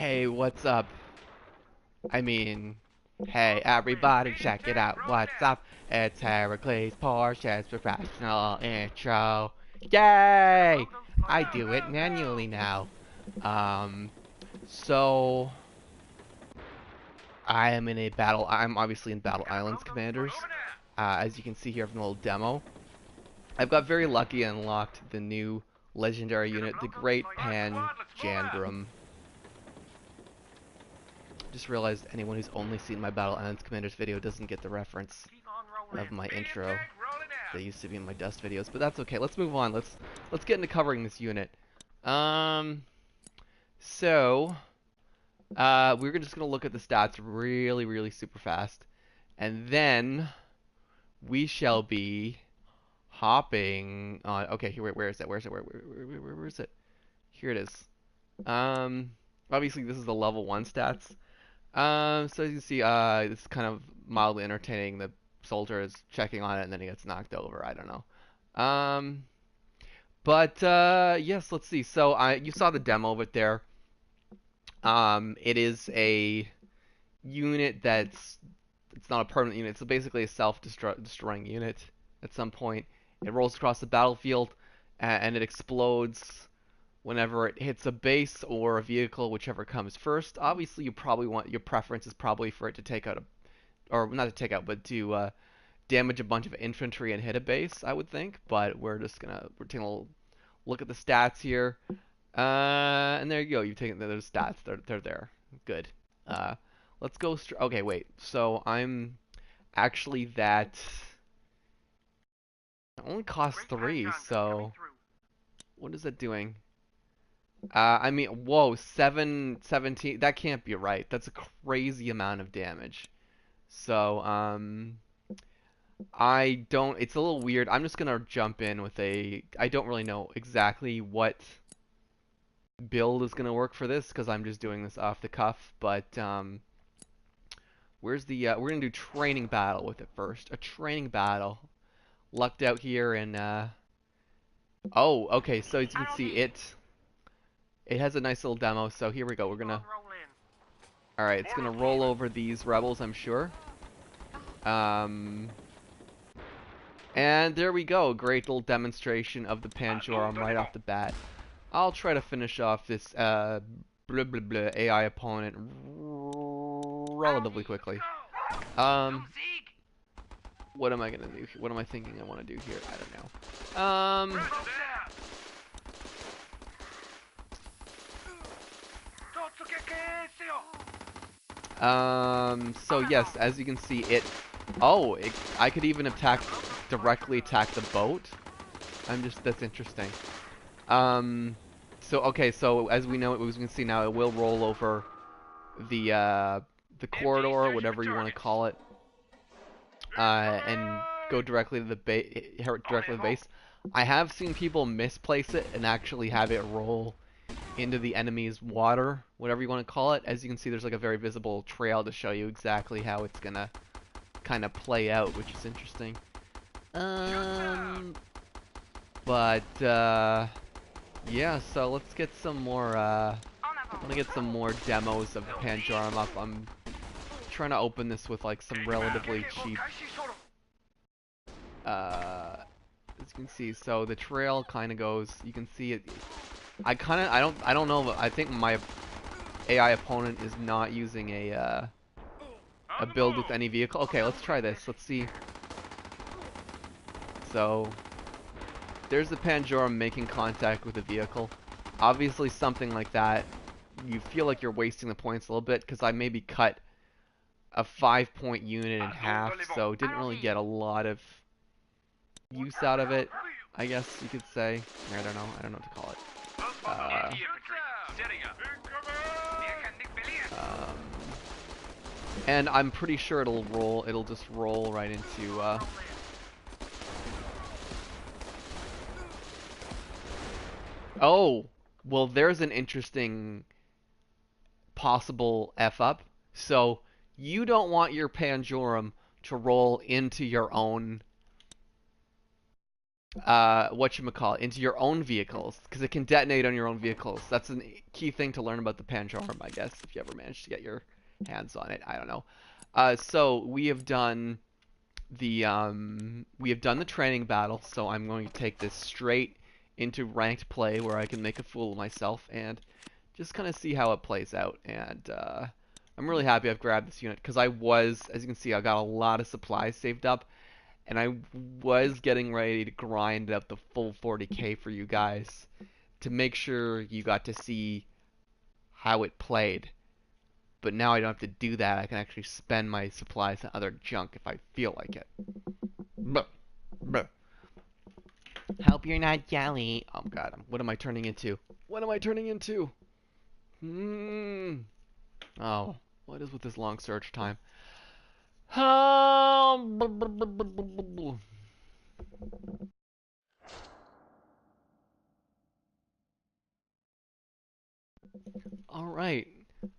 Hey, what's up? I mean, hey, everybody, check it out. What's up? It's Heracles Porsche's professional intro. Yay! I do it manually now. Um, so I am in a battle. I'm obviously in Battle Islands Commanders. As you can see here from the little demo, I've got very lucky and unlocked the new legendary unit, the Great Panjorum. Just realized anyone who's only seen my Battle Islands Commanders video doesn't get the reference of my intro. They used to be in my Dust videos, but that's okay. Let's move on. Let's get into covering this unit. Um, so we're just gonna look at the stats really super fast, and then we shall be hopping on. Okay, here, where is it? Where is it? Where is it? Here it is. Obviously this is the level 1 stats. So as you can see, it's kind of mildly entertaining. The soldier is checking on it, and then he gets knocked over. I don't know. But yes, let's see. So you saw the demo of it there. It is a unit it's not a permanent unit. It's basically a self-destroying unit. At some point, it rolls across the battlefield, and it explodes whenever it hits a base or a vehicle, whichever comes first. Obviously, your preference is probably for it to take out or not to take out, but to damage a bunch of infantry and hit a base, I would think. But we're taking a little look at the stats here. And there you go. You've taken those stats. They're there. Good. Let's go. Okay, wait. So I'm actually that. It only costs 3. So what is it doing? I mean, whoa, 17. That can't be right. That's a crazy amount of damage. So, I don't. It's a little weird. I'm just gonna jump in with I don't really know exactly what build is gonna work for this because I'm just doing this off the cuff. But where's the? We're gonna do training battle with it first. A training battle. Lucked out here and oh, okay. So as you can see, it has a nice little demo. So here we go. All right. It's gonna roll over these rebels, I'm sure. And there we go. Great little demonstration of the Panjorum right off the bat. I'll try to finish off this AI opponent relatively quickly. What am I gonna do? What am I thinking I want to do here? I don't know. So yes, as you can see, I could even directly attack the boat. That's interesting. So as we know, as we can see now, it will roll over the corridor, whatever you want to call it, and go directly to the base. I have seen people misplace it and actually have it roll into the enemy's water, whatever you want to call it. As you can see, there's like a very visible trail to show you exactly how it's gonna kind of play out, which is interesting. But yeah, so let's get some more I want to get some more demos of Panjorum up. I'm trying to open this with like some relatively cheap as you can see. So the trail kind of goes, you can see it. I don't know, but I think my AI opponent is not using a build with any vehicle. Okay, let's try this. Let's see. So there's the Panjorum making contact with a vehicle. Obviously something like that, you feel like you're wasting the points a little bit because I maybe cut a 5-point unit in half, so didn't really get a lot of use out of it, I guess you could say. I don't know what to call it. And I'm pretty sure it'll just roll right into oh, well there's an interesting possible F-up. So you don't want your Panjorum to roll into your own whatchamacallit, into your own vehicles, because it can detonate on your own vehicles. That's a key thing to learn about the Panjorum, I guess, if you ever manage to get your hands on it. I don't know. So we have done the training battle, so I'm going to take this straight into ranked play where I can make a fool of myself and just kind of see how it plays out. And I'm really happy I've grabbed this unit because as you can see, I got a lot of supplies saved up, and I was getting ready to grind up the full 40k for you guys to make sure you got to see how it played. But now I don't have to do that. I can actually spend my supplies on other junk if I feel like it. Buh. Buh. Hope you're not jelly. Oh god, what am I turning into? What am I turning into? Hmm. Oh, what is with this long search time? Alright.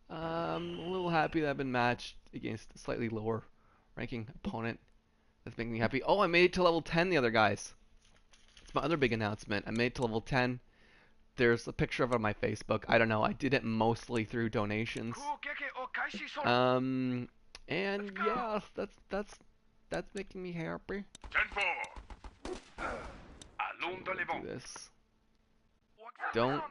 A little happy that I've been matched against a slightly lower ranking opponent. That's making me happy. Oh, I made it to level 10 the other guys. It's my other big announcement. I made it to level 10. There's a picture of it on my Facebook. I don't know. I did it mostly through donations. And yeah, that's making me happy. Do this. Don't.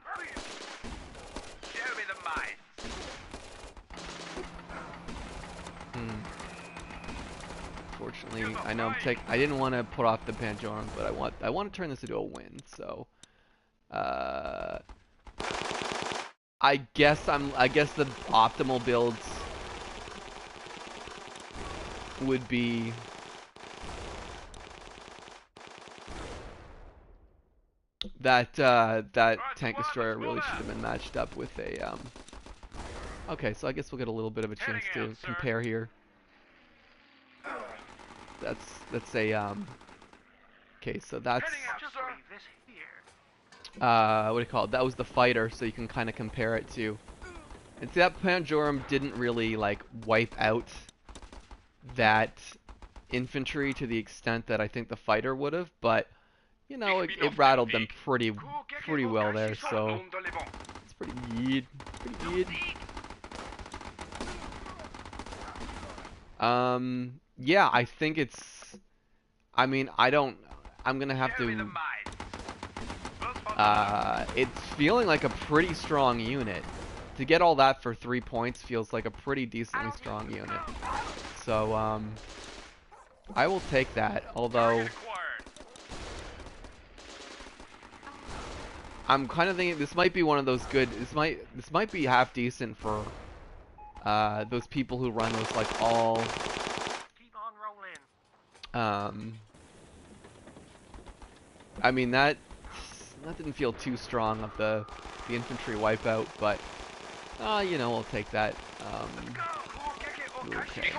Fortunately, I know I didn't want to put off the Panjorum, but I want to turn this into a win. So, I guess the optimal builds would be that tank destroyer really should have been matched up with a Okay, so I guess we'll get a little bit of a chance to compare here. That's a okay, so that's what do you call it? That was the fighter, so you can kind of compare it to. And see, that Panjorum didn't really like wipe out that infantry to the extent that I think the fighter would have, but you know, it rattled them pretty well there, so it's pretty good. Pretty good. Yeah, I think it's. I mean, I'm gonna have to. It's feeling like a pretty strong unit. To get all that for 3 points feels like a pretty decently strong unit. So, I will take that. Although, I'm kind of thinking this might be one of those good. This might be half decent for those people who run those like all. I mean that didn't feel too strong of the infantry wipeout, but you know, we'll take that. Okay.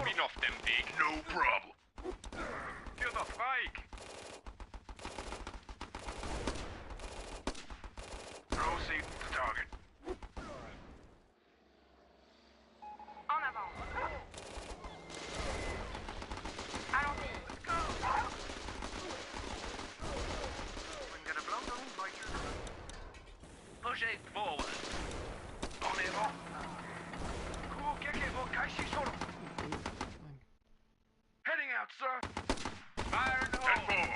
No problem. Proceed to target. En avant. Allons-y. Pushing forward. En avant. Heading out, sir. Fire in the hole.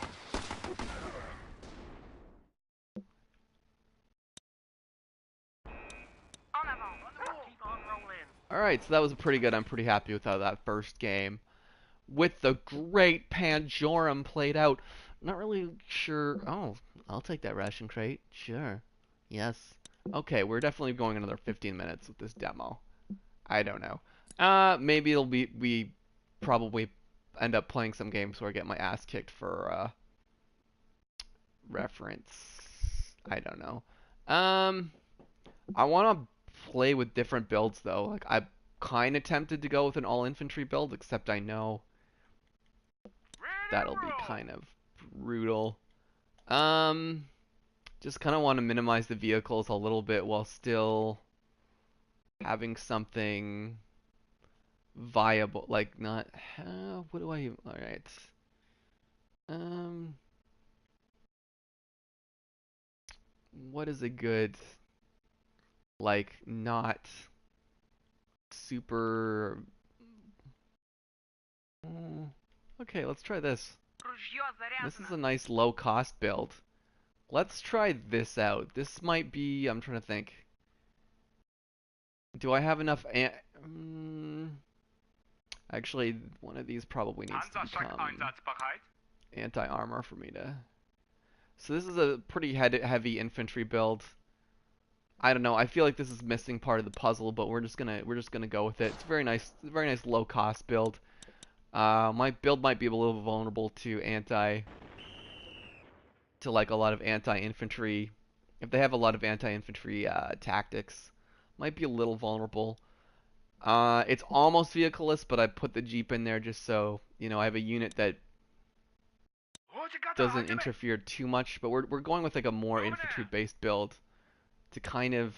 Alright, so that was pretty good. I'm pretty happy with how that first game, with the great Panjorum, played out. Not really sure. Oh, I'll take that ration crate. Sure. Yes. Okay, we're definitely going another 15 minutes with this demo. I don't know. Maybe we probably end up playing some games where I get my ass kicked for reference. I don't know. I want to play with different builds though. Like I'm kind of tempted to go with an all infantry build, except I know that'll be kind of brutal. Just kind of want to minimize the vehicles a little bit while still having something viable, like not. What do I? All right. what is a good, like, not super... Okay, let's try this. This is a nice low-cost build. Let's try this out. This might be... I'm trying to think. Do I have enough... Actually, one of these probably needs to become anti-armor for me to... So this is a pretty heavy infantry build. I don't know. I feel like this is missing part of the puzzle, but we're just gonna go with it. It's very nice low cost build. My build might be a little vulnerable to like a lot of anti-infantry. If they have a lot of anti-infantry tactics, might be a little vulnerable. It's almost vehicleless, but I put the Jeep in there just so I have a unit that doesn't interfere too much. But we're going with like a more infantry-based build to kind of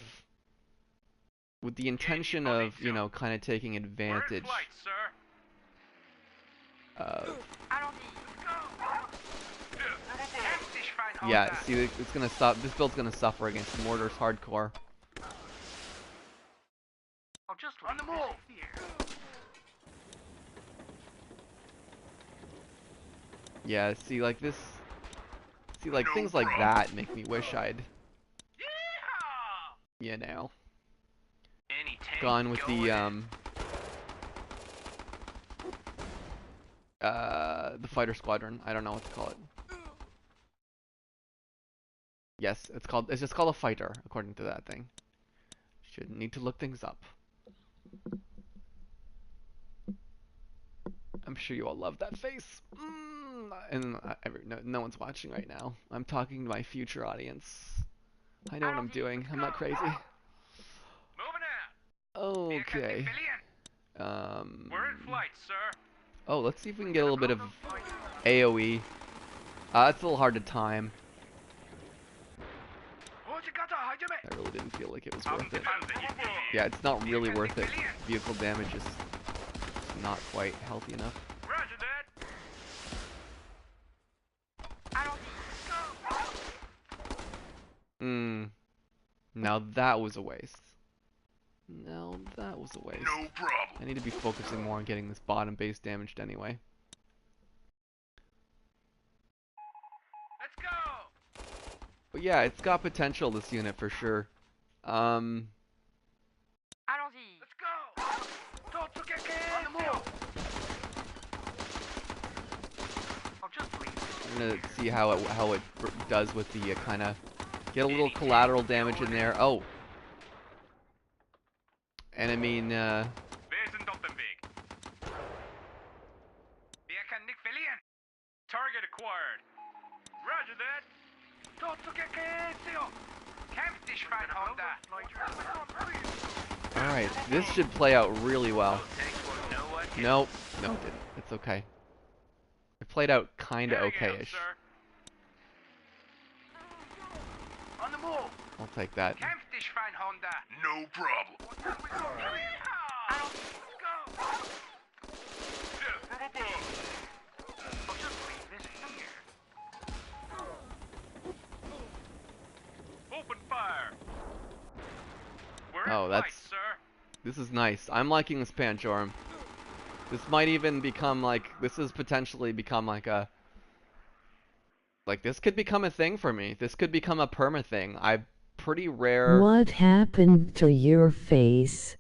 with the intention of kind of taking advantage of. Yeah, see, it's gonna stop. This build's gonna suffer against mortars hardcore. On the move. Yeah, see, like this. See, like things like that make me wish I'd, gone with the fighter squadron. I don't know what to call it. Yes, it's just called a fighter, according to that thing. Shouldn't need to look things up. I'm sure you all love that face. And no one's watching right now. I'm talking to my future audience. I know what I'm doing. I'm not crazy. Okay. We're in flight, sir. Oh, let's see if we can get a little bit of AoE. It's a little hard to time. I really didn't feel like it was worth it. Yeah, it's not really worth it. Vehicle damage is not quite healthy enough. Roger that. Now that was a waste. No, that was a waste. No problem. I need to be focusing more on getting this bottom base damaged anyway. Let's go. But yeah, it's got potential, this unit, for sure. Let's go. On the move. I'm gonna see how it does with the kind of get a little collateral damage in there. Oh, and I mean, Wer sind auf dem Weg? Wer kann nicht verlieren? Target acquired. Roger that. Kämpf dich, Honda. all right, this should play out really well. Nope, no, it didn't. It's okay. It played out kind of okay-ish. On the move. I'll take that. Kämpf dich, Honda. No problem. Open fire. Oh, this is nice. I'm liking this Panjorum. This might even become like, this has potentially become like a, like this could become a thing for me. This could become a perma thing. I'm pretty rare. What happened to your face?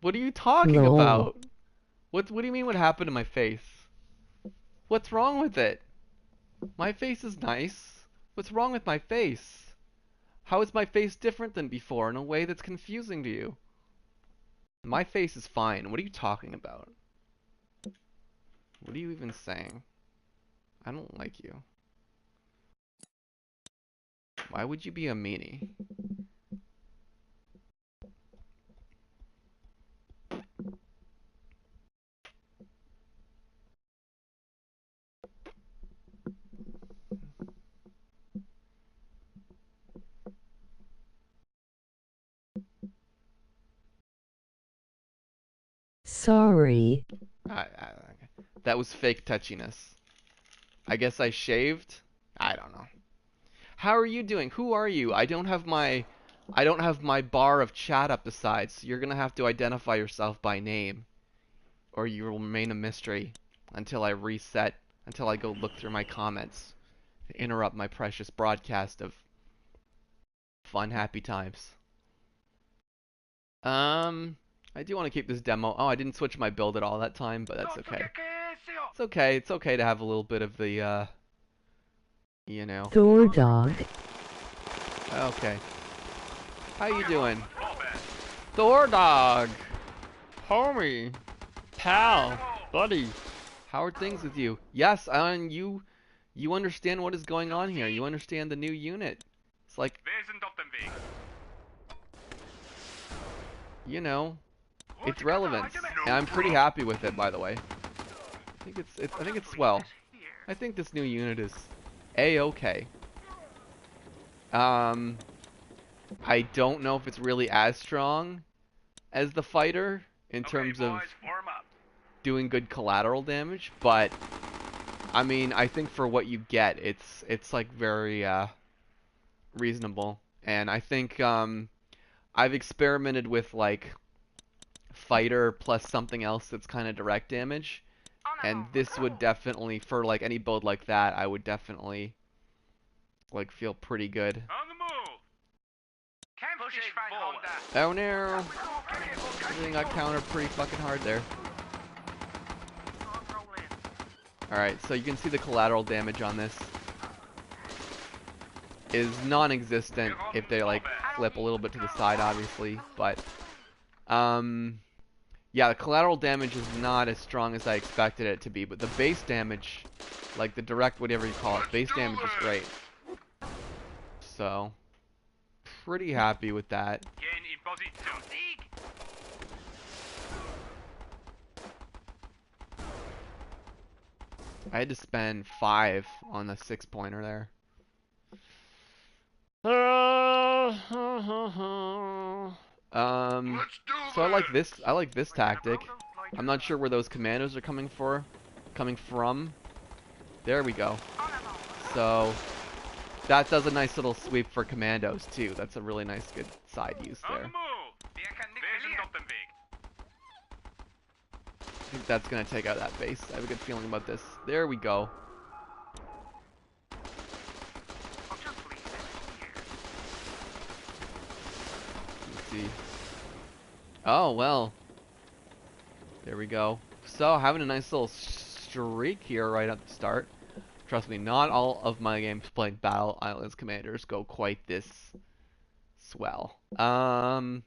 What are you talking No. about? What do you mean what happened to my face? What's wrong with it? My face is nice. What's wrong with my face? How is my face different than before in a way that's confusing to you? My face is fine. What are you talking about? What are you even saying? I don't like you. Why would you be a meanie? Sorry. That was fake touchiness. I guess I shaved? I don't know. How are you doing? Who are you? I don't have my bar of chat up the side, so you're gonna have to identify yourself by name, or you will remain a mystery until I reset, until I go look through my comments, interrupt my precious broadcast of fun, happy times. I do want to keep this demo. Oh, I didn't switch my build at all that time, but that's okay. It's okay. It's okay to have a little bit of the, you know. Thor dog. Okay. How you doing? Thor dog. Homie. Pal. Buddy. How are things with you? Yes, you understand what is going on here. You understand the new unit. It's like, you know, it's relevant. And I'm pretty happy with it, by the way. I think it's swell. I think this new unit is A-okay. I don't know if it's really as strong as the fighter in terms of doing good collateral damage, but I mean, I think for what you get, it's like very reasonable. And I think I've experimented with like fighter plus something else that's kind of direct damage, and this would definitely, for like any build like that, I would definitely like feel pretty good. On the move. Oh no! Everything got countered pretty fucking hard there. Alright, so you can see the collateral damage on this is non-existent if they like flip a little bit to the side, obviously, but yeah, the collateral damage is not as strong as I expected it to be, but the base damage, like the direct, whatever you call it, base damage is great. So, pretty happy with that. I had to spend 5 on the 6-pointer there. So I like this tactic. I'm not sure where those commandos are coming from. There we go. So that does a nice little sweep for commandos too. That's a really nice, good side use there. I think that's gonna take out that base. I have a good feeling about this. There we go. Let's see. Oh, well. There we go. So, having a nice little streak here right at the start. Trust me, not all of my games playing Battle Islands Commanders go quite this swell. I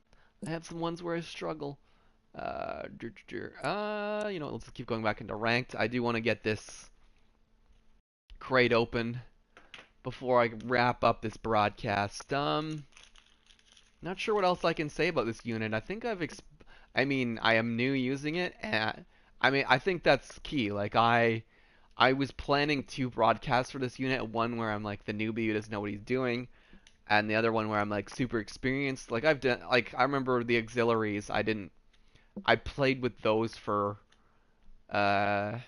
have some ones where I struggle. You know, let's keep going back into ranked. I do want to get this crate open before I wrap up this broadcast. Not sure what else I can say about this unit. I think I mean, I am new using it, and I mean, I think that's key. Like, I was planning 2 broadcasts for this unit. One where I'm like the newbie who doesn't know what he's doing, and the other one where I'm like super experienced. Like, I've done, like, I remember the auxiliaries. I played with those for, I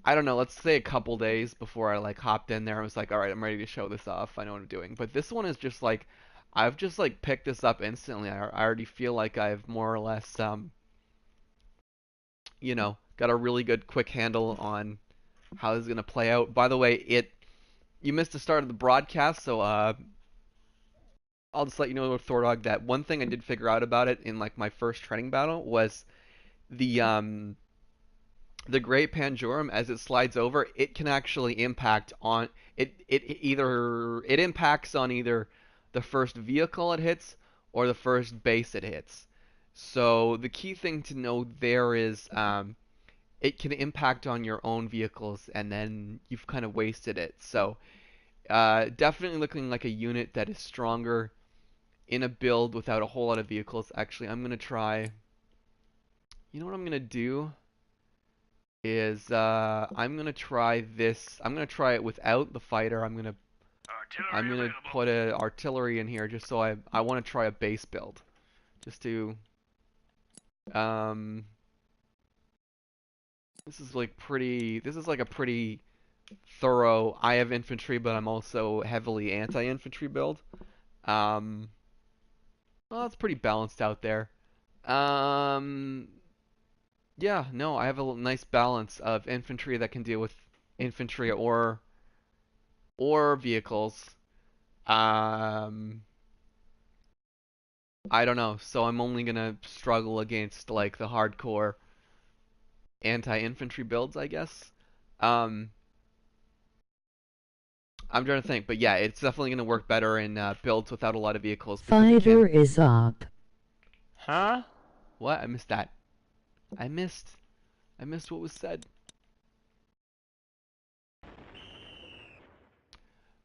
don't know, let's say a couple days before I like hopped in there. I was like, all right, I'm ready to show this off. I know what I'm doing. But this one is just like, I've just like picked this up instantly. I already feel like I've more or less, you know, got a really good quick handle on how this is gonna play out. By the way, you missed the start of the broadcast, so I'll just let you know, Thordog, that one thing I did figure out about it in like my first training battle was the Great Panjorum, as it slides over, it can actually impact on it impacts on either the first vehicle it hits or the first base it hits. So the key thing to know there is it can impact on your own vehicles, and then you've kind of wasted it. So definitely looking like a unit that is stronger in a build without a whole lot of vehicles. Actually, I'm gonna try. You know what I'm gonna do is I'm gonna try this. I'm gonna try it without the fighter. I'm gonna put a artillery in here just so I want to try a base build, just to this is like pretty. This is like a pretty thorough. I have infantry, but I'm also heavily anti-infantry build. Um, well, it's pretty balanced out there. Um, yeah, no, I have a nice balance of infantry that can deal with infantry or vehicles. Um, I don't know. So I'm only gonna struggle against like the hardcore anti-infantry builds, I guess. Um, I'm trying to think, but yeah, it's definitely gonna work better in builds without a lot of vehicles because it can. Fighter is up. Huh? What? I missed that. I missed. I missed what was said.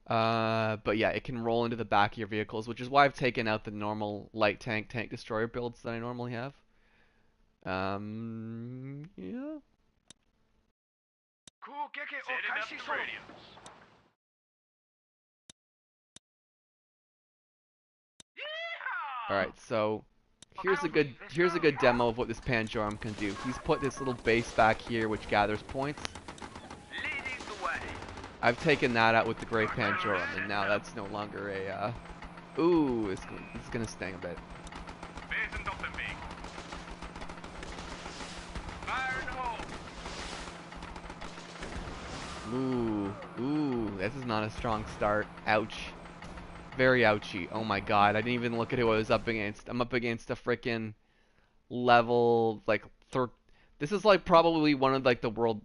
But yeah, it can roll into the back of your vehicles, which is why I've taken out the normal light tank destroyer builds that I normally have. Yeah. Setting up the radios. All right, so here's a good demo of what this Panjorum can do. He's put this little base back here which gathers points. Leading the way. I've taken that out with the Great Panjorum, and now that's no longer a ooh, it's gonna sting a bit. Wesen auf dem Weg. Fire in the hole. Ooh, this is not a strong start. Ouch. Very ouchy. Oh my god, I didn't even look at who I was up against. I'm up against a freaking level, like, this is like probably one of like the world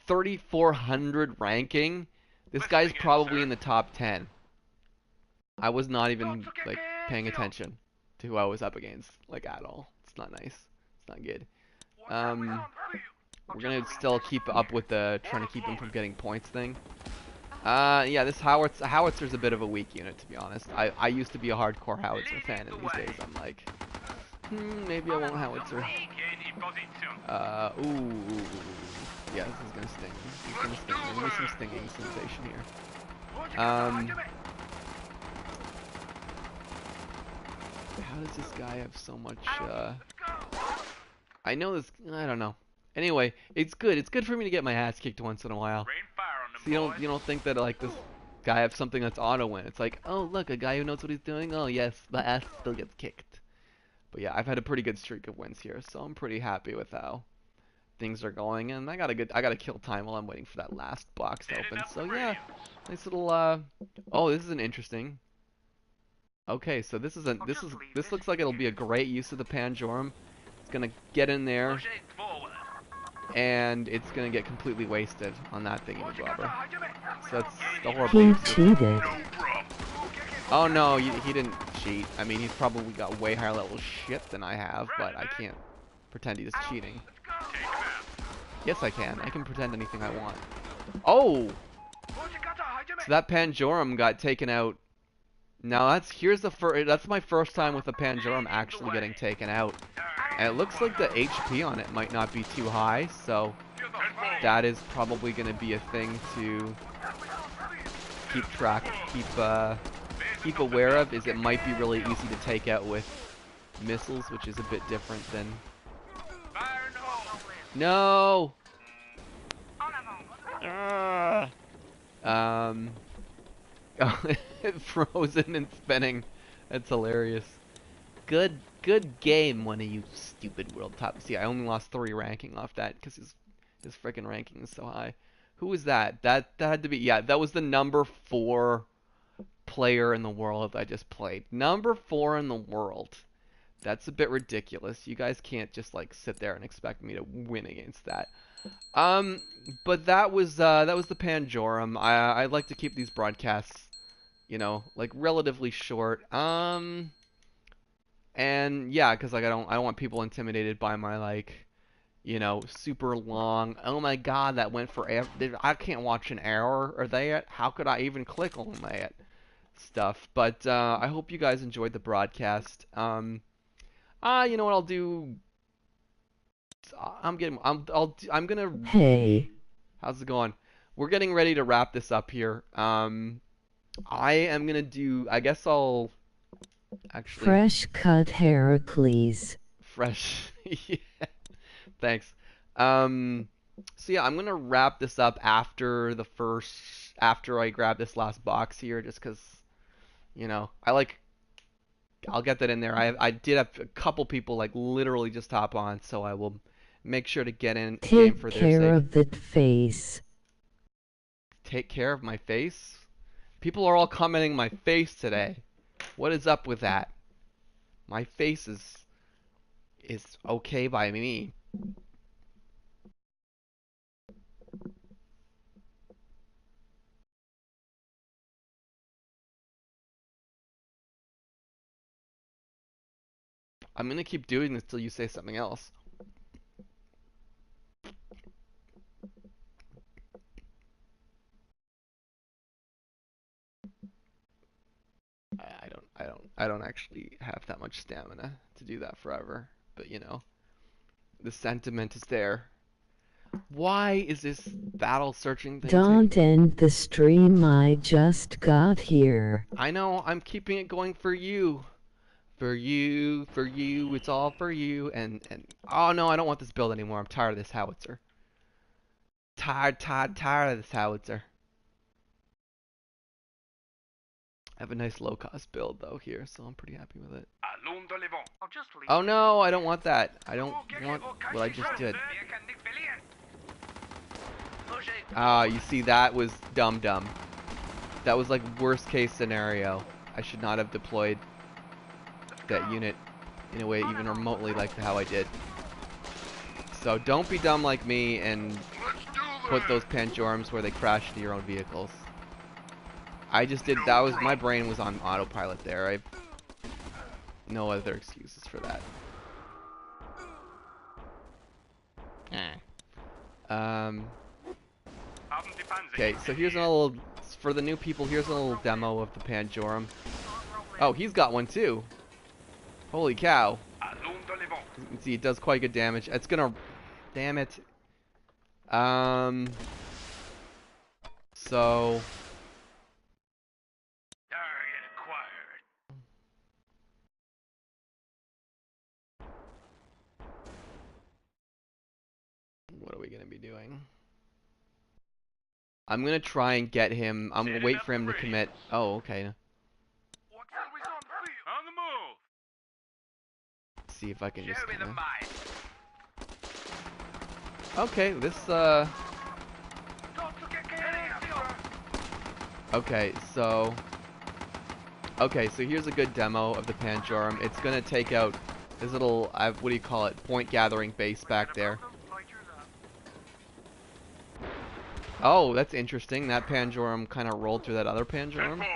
3,400 ranking. This guy's probably in the top 10. I was not even like paying attention to who I was up against, like at all. It's not nice. It's not good. We're gonna still keep up with the trying to keep him from getting points thing. Yeah, this Howitzer's a bit of a weak unit, to be honest. I used to be a hardcore Howitzer fan, and these days I'm like, maybe I won't Howitzer. Ooh. Yeah, this is gonna sting. He's gonna sting. There's gonna be some stinging sensation here. How does this guy have so much, I know this, I don't know. Anyway, it's good. It's good for me to get my ass kicked once in a while. So you don't think that like this guy have something that's auto win. It's like, oh look, a guy who knows what he's doing. Oh yes, my ass still gets kicked. But yeah, I've had a pretty good streak of wins here, so I'm pretty happy with how things are going. And I gotta kill time while I'm waiting for that last box to open. So yeah, nice little oh, this is an interesting. Okay, so this looks like it'll be a great use of the Panjorum. It's gonna get in there, and it's gonna get completely wasted on that thingy bobber. So that's the horrible He use of cheated. Oh no, he didn't cheat. I mean, he's probably got way higher level shit than I have, but I can't pretend he's cheating. Yes, I can. I can pretend anything I want. Oh! So that Panjorum got taken out. Now that's my first time with the Panjorum actually getting taken out. And it looks like the HP on it might not be too high, so that is probably going to be a thing to keep keep aware of, is it might be really easy to take out with missiles, which is a bit different than... No! Frozen and spinning. That's hilarious. Good game, one of you stupid world top. See, I only lost 3 ranking off that because his freaking ranking is so high. Who was that? That had to be, yeah, that was the number 4 player in the world I just played. Number 4 in the world. That's a bit ridiculous. You guys can't just like sit there and expect me to win against that. But that was the Panjorum. I like to keep these broadcasts, you know, like relatively short. And yeah, because like I don't want people intimidated by my like, you know, super long. Oh my God, that went for I can't watch an error or that. How could I even click on that stuff? But I hope you guys enjoyed the broadcast. You know what I'll do? I'm gonna. Hey. How's it going? We're getting ready to wrap this up here. I am gonna do. I guess I'll actually. Fresh cut Heracles. Fresh. Yeah. Thanks. So yeah, I'm gonna wrap this up after I grab this last box here, just 'cause I'll get that in there. I did have a couple people like literally just hop on, so I will make sure to get in game Take for their care sake. of that face. Take care of my face? People are all commenting my face today. What is up with that? My face is okay by me. I'm gonna keep doing this till you say something else. I don't actually have that much stamina to do that forever. But the sentiment is there. Why is this battle searching thing Don't end the stream, I just got here. I know, I'm keeping it going for you. For you, it's all for you. And oh no, I don't want this build anymore. I'm tired of this howitzer. Tired of this howitzer. I have a nice low-cost build though here, so I'm pretty happy with it. Oh no, I don't want that. I don't want what I just did. Ah, you see, that was dumb. That was like worst case scenario. I should not have deployed that unit in a way even remotely like how I did. So don't be dumb like me and put those Panjorums where they crash into your own vehicles. I just did, my brain was on autopilot there. I have no other excuses for that. Okay, so here's a little, for the new people, here's a little demo of the Panjorum. Oh, he's got one too. Holy cow. You can see it does quite good damage. It's gonna, damn it. So what are we gonna be doing? I'm gonna try and get him. I'm gonna wait for him to commit. Oh, okay. On the move. See if I can just kinda... Okay, this Okay, so here's a good demo of the Panjorum. It's gonna take out this little, what do you call it, point gathering base back there. Oh, that's interesting. That Panjorum kind of rolled through that other Panjorum.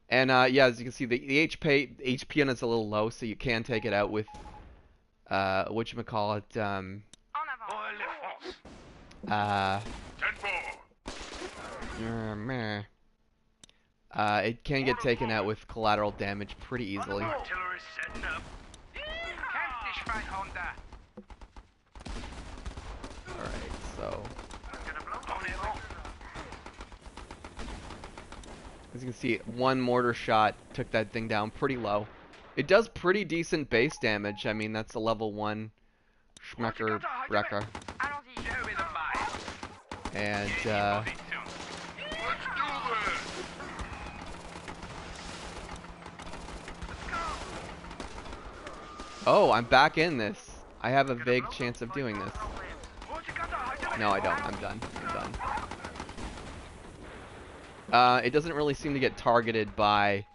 And yeah, as you can see, the HP on it's a little low, so you can take it out with whatchamacallit, it can get taken out with collateral damage pretty easily. Alright, so as you can see, one mortar shot took that thing down pretty low. It does pretty decent base damage. I mean, that's a level 1 Schmecker Brecker. And oh, I'm back in this. I have a vague chance of doing this. No, I don't. I'm done. It doesn't really seem to get targeted by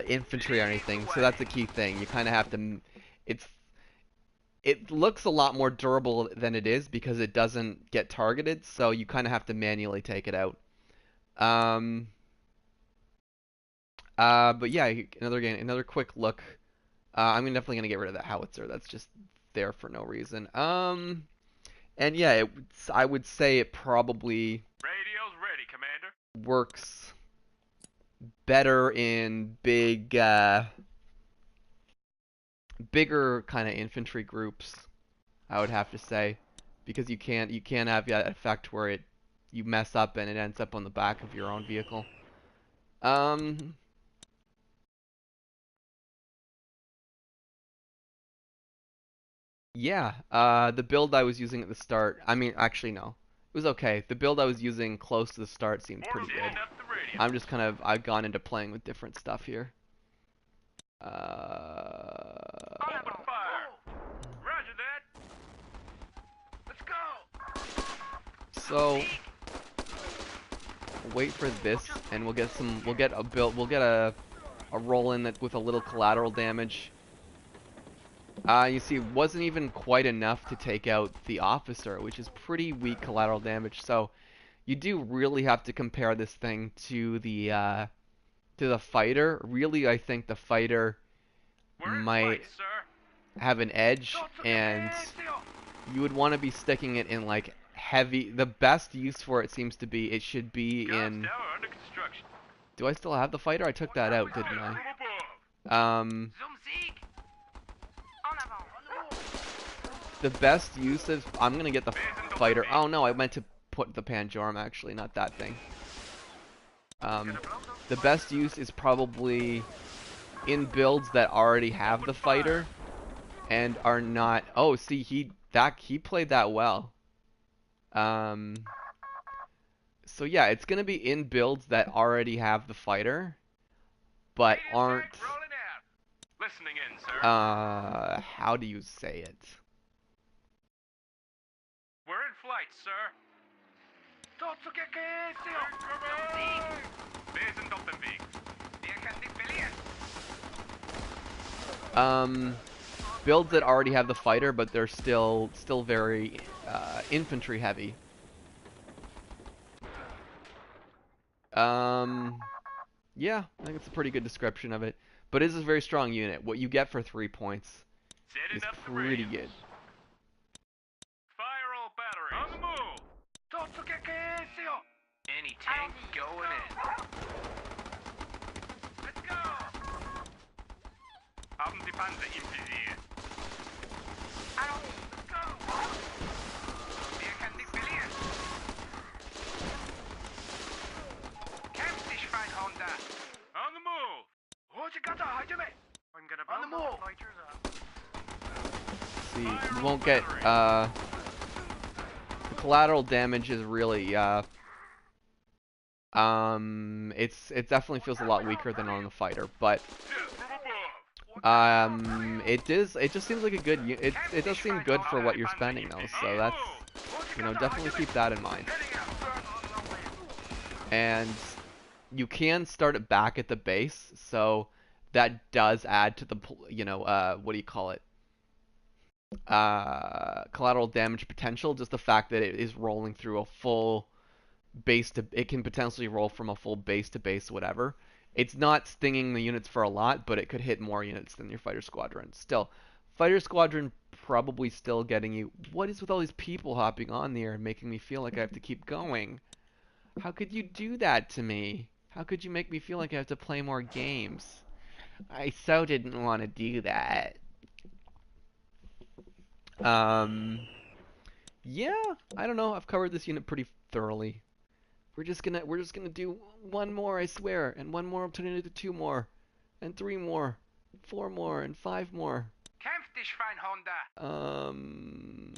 infantry or anything, so that's a key thing. You kind of have to... It looks a lot more durable than it is because it doesn't get targeted, so you kind of have to manually take it out. But yeah, another quick look. I'm definitely gonna get rid of that howitzer. That's just there for no reason. And yeah, I would say it probably Radio's ready, Commander. works better in bigger kind of infantry groups, I would have to say, because you can't have that effect where you mess up and it ends up on the back of your own vehicle. Yeah, the build I was using at the start, I mean, actually no. It was okay. The build I was using close to the start seemed pretty Orders good. stand up the radio. I'm just kind of, I've gone into playing with different stuff here. Uh, Open fire. Roger that. Let's go. so, wait for this, and we'll get a build, we'll get a roll in that with a little collateral damage. You see, it wasn't even quite enough to take out the officer, which is pretty weak collateral damage. So you do really have to compare this thing to the fighter. Really, I think the fighter We're in might flight, sir. have an edge, and you would want to be sticking it in like heavy. The best use for it seems to be it should be Guards in. tower under construction. Do I still have the fighter? I took that out, didn't From I? above. Um. Zum Sieg. En avant. The best use is I'm gonna get the fighter. Oh no, I meant to put the Panjorum actually, not that thing. The best use is probably in builds that already have the fighter and are not. Oh, see, he played that well. So yeah, it's gonna be in builds that already have the fighter, but aren't. Rolling out. Listening in, sir. How do you say it? We're in flight, sir. Wir sind auf dem Weg. Wer kann dich verlieren? Builds that already have the fighter, but they're still very infantry heavy. Yeah, I think it's a pretty good description of it. But it is a very strong unit. What you get for 3 points Setting is up the pretty radios. good. Fire all batteries. On the move. Any tank going in. Let's go. Haben Sie Panzer im Visier? Let's go. Wer kann dich verlieren? Kämpf dich, Feindhunter. On the move. I'm gonna blow those fighters up. See, you won't get the collateral damage is really it definitely feels a lot weaker than on the fighter, but it just seems like a good it does seem good for what you're spending though, so that's, you know, definitely keep that in mind. And you can start it back at the base, so that does add to the, you know, what do you call it? Collateral damage potential, just the fact that it is rolling through a full base to, it can potentially roll from a full base to base, whatever. It's not stinging the units for a lot, but it could hit more units than your fighter squadron. Still, fighter squadron probably still getting you. What is with all these people hopping on there and making me feel like I have to keep going? How could you do that to me? How could you make me feel like I have to play more games? I so didn't want to do that. Yeah, I don't know. I've covered this unit pretty thoroughly. We're just gonna do one more, I swear, and one more. I'll turn it into 2 more, and 3 more, 4 more, and 5 more. Kämpf dich, Feindhunter.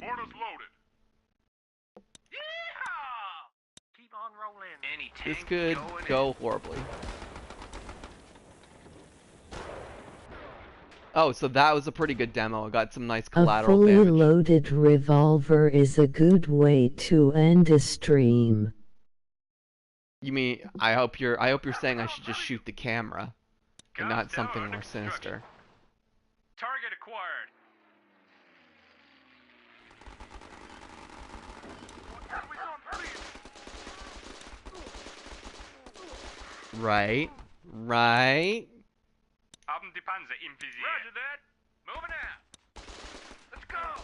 Orders loaded. Yeehaw! Keep on rolling. Any tank This could going go horribly. Oh, so that was a pretty good demo. I got some nice A collateral fully damage. loaded revolver is a good way to end a stream. You mean I hope you're saying I should just shoot the camera and not Guards tower something under more construction. sinister. Target acquired. Right. Right. Haben die Panzer im Visier. Roger that. Moving out. Let's go.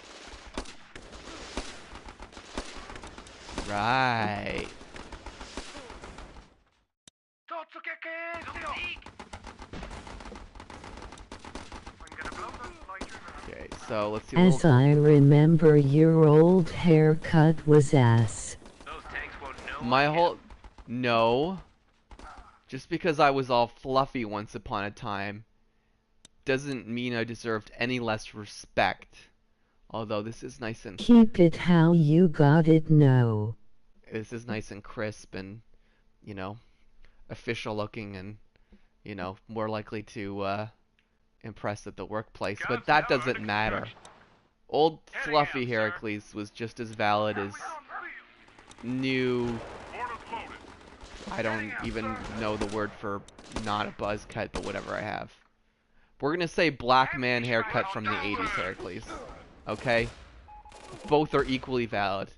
Right. I'm gonna blow those fighters up. Okay, so let's see. As I remember, your old haircut was ass. Those tanks won't know. My whole no. Just because I was all fluffy once upon a time doesn't mean I deserved any less respect. Although this is nice and Keep it how you got it, no. this is nice and crisp and, you know, official looking and, you know, more likely to impress at the workplace. But that doesn't matter. Old fluffy Heracles was just as valid as new. I don't even know the word for not a buzz cut, but whatever I have. We're gonna say black man haircut from the 80s Heracles. Okay? Both are equally valid.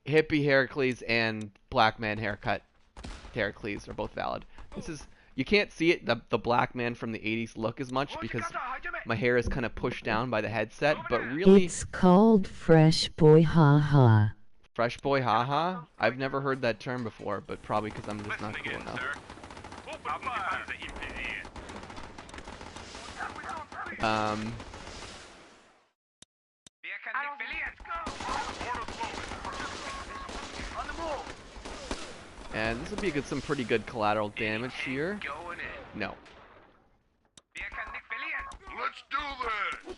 Hippie Heracles and black man haircut Heracles are both valid. This is, you can't see it, the black man from the 80s look as much because my hair is kind of pushed down by the headset, but really... It's called fresh boy haha. Fresh boy haha? I've never heard that term before, but probably because I'm just not cool enough. And this would be some pretty good collateral damage here. No. Let's do this!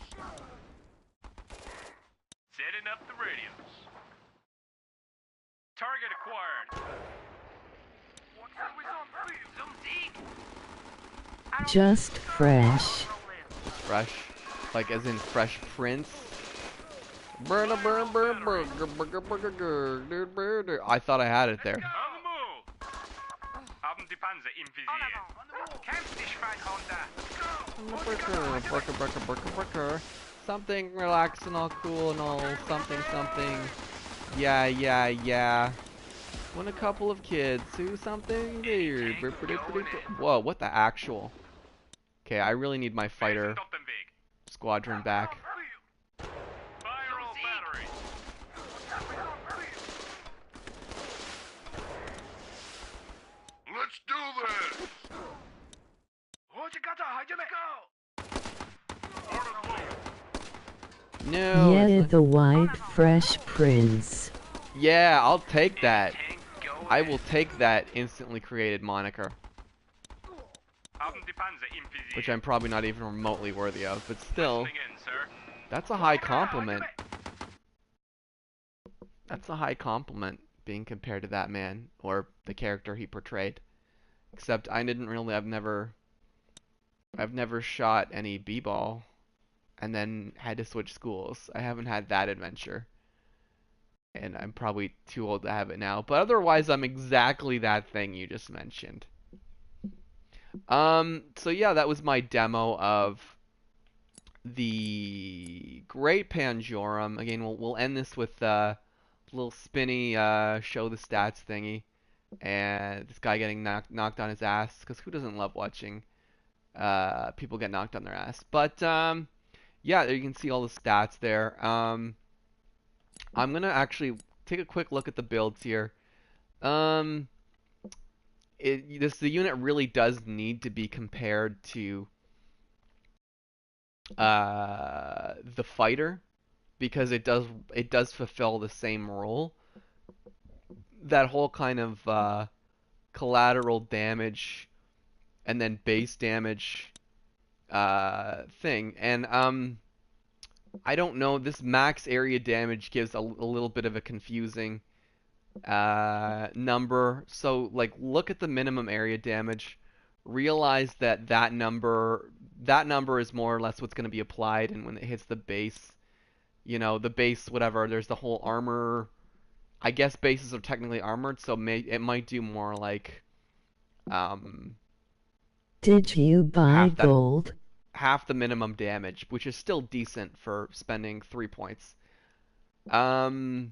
Setting up the radios. Target acquired. Just fresh. Fresh? Like as in Fresh Prince? I thought I had it there. Something relaxed and all cool and all something something. Yeah. When a couple of kids do something weird. Whoa, what the actual? Okay, I really need my fighter squadron back. Let's do this! No. Yeah, the white fresh prince. Yeah, I'll take that. I will take that instantly created moniker. Which I'm probably not even remotely worthy of, but still, that's a high compliment. That's a high compliment being compared to that man, or the character he portrayed. Except I didn't really, I've never shot any b-ball and then had to switch schools. I haven't had that adventure. And I'm probably too old to have it now. But otherwise, I'm exactly that thing you just mentioned. So yeah, that was my demo of the Great Panjorum. Again, we'll end this with a little spinny show the stats thingy. And this guy getting knocked on his ass. Because who doesn't love watching people get knocked on their ass? But yeah, there you can see all the stats there. I'm gonna actually take a quick look at the builds here. The unit really does need to be compared to the fighter because it does fulfill the same role. That whole kind of collateral damage and then base damage thing, and I don't know, this max area damage gives a little bit of a confusing number. So like look at the minimum area damage, realize that number is more or less what's going to be applied, and when it hits the base, you know, the base whatever, there's the whole armor. I guess bases are technically armored, so it might do more like Did you buy gold? Half the minimum damage, which is still decent for spending 3 points. Sorry,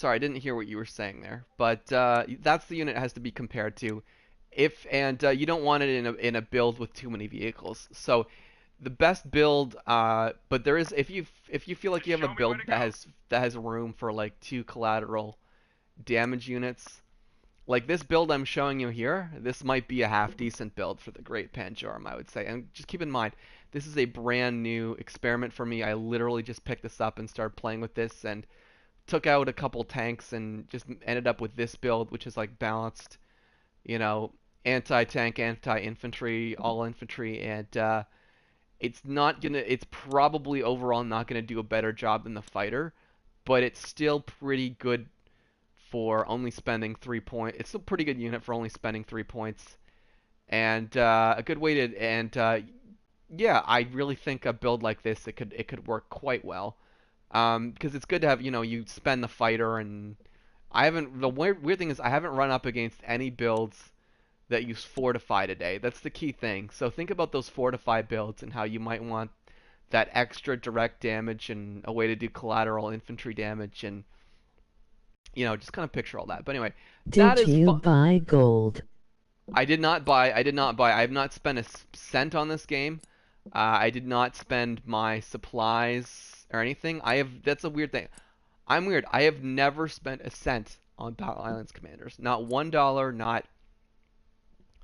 I didn't hear what you were saying there, but that's the unit it has to be compared to. You don't want it in a build with too many vehicles. So the best build, but there is, if you feel like you have a build that has room for like 2 collateral damage units. Like this build I'm showing you here, this might be a half decent build for the Great Panjorum, I would say. And just keep in mind, this is a brand new experiment for me. I literally just picked this up and started playing with this and took out a couple tanks and just ended up with this build, which is like balanced, you know, anti-tank, anti-infantry, all infantry, and It's probably overall not gonna do a better job than the fighter, but it's still pretty good for only spending 3 points. It's still a pretty good unit for only spending 3 points, and a good way to and yeah, I really think a build like this it could work quite well. Because it's good to have you spend the fighter and I haven't the weird thing is I haven't run up against any builds that use fortify today. That's the key thing. So think about those fortify builds and how you might want that extra direct damage and a way to do collateral infantry damage and just kind of picture all that. But anyway, that Did is you fun. buy gold? I did not buy. I did not buy. I have not spent a cent on this game. I did not spend my supplies or anything. I have. That's a weird thing. I'm weird. I have never spent a cent on Battle Islands Commanders. Not $1. Not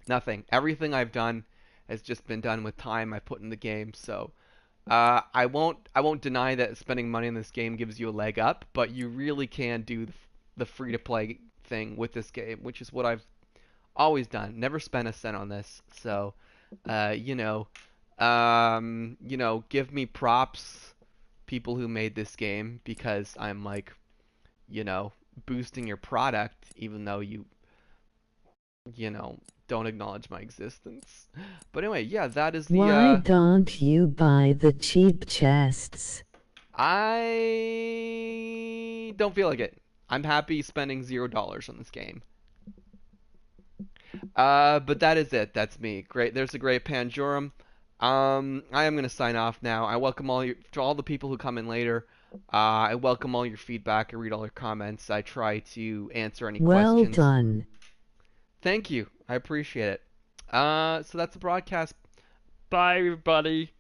nothing. Everything I've done has just been done with time I put in the game. So I won't deny that spending money in this game gives you a leg up, but you really can do the free to play thing with this game, which is what I've always done. Never spent a cent on this. So, uh, you know, give me props, people who made this game, because I'm like, you know, boosting your product, even though don't acknowledge my existence. But anyway, yeah, that is the Why don't you buy the cheap chests? I don't feel like it. I'm happy spending $0 on this game. But that is it. That's me. Great. There's a great Panjorum. I am gonna sign off now. I welcome to all the people who come in later. I welcome all your feedback. I read all your comments. I try to answer any Well questions. done. Thank you. I appreciate it. So that's the broadcast. Bye, everybody.